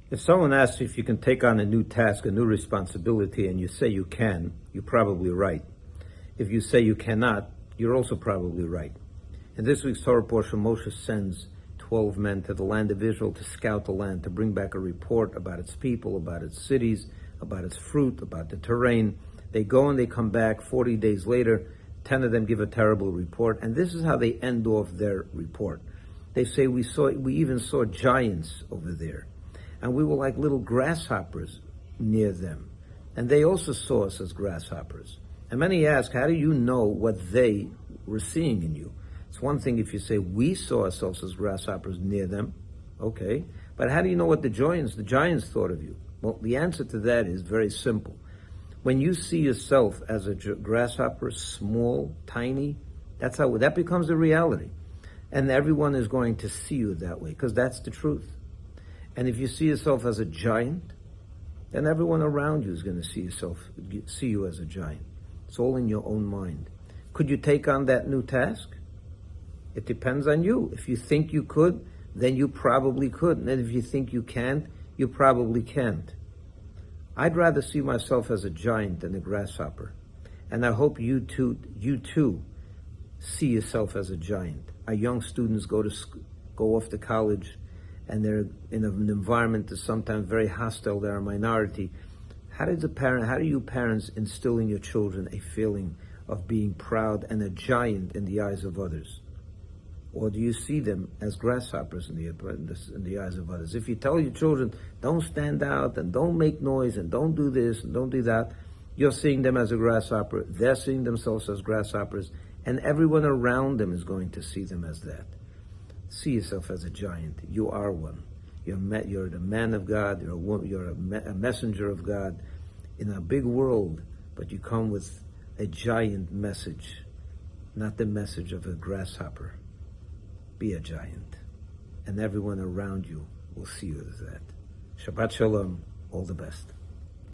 If someone asks you if you can take on a new task, a new responsibility, and you say you can, you're probably right. If you say you cannot, you're also probably right. In this week's Torah portion, Moshe sends 12 men to the land of Israel to scout the land, to bring back a report about its people, about its cities, about its fruit, about the terrain. They go and they come back 40 days later. 10 of them give a terrible report, and this is how they end off their report. They say, we even saw giants over there, and we were like little grasshoppers near them. And they also saw us as grasshoppers. And many ask, how do you know what they were seeing in you? It's one thing if you say, we saw ourselves as grasshoppers near them. Okay. But how do you know what the giants thought of you? Well, the answer to that is very simple. When you see yourself as a grasshopper, small, tiny, that becomes a reality. And everyone is going to see you that way, because that's the truth. And if you see yourself as a giant, then everyone around you is going to see you as a giant. It's all in your own mind. Could you take on that new task? It depends on you. If you think you could, then you probably could. And if you think you can't, you probably can't. I'd rather see myself as a giant than a grasshopper. And I hope you too see yourself as a giant. Our young students go off to college, and they're in an environment that's sometimes very hostile. They're a minority. How do you parents instill in your children a feeling of being proud and a giant in the eyes of others? Or do you see them as grasshoppers in the eyes of others? If you tell your children, don't stand out and don't make noise and don't do this and don't do that, you're seeing them as a grasshopper. They're seeing themselves as grasshoppers, and everyone around them is going to see them as that. See yourself as a giant. You are one. You're the man of God. You're a messenger of God in a big world, but you come with a giant message, not the message of a grasshopper. Be a giant, and everyone around you will see you as that. Shabbat Shalom. All the best.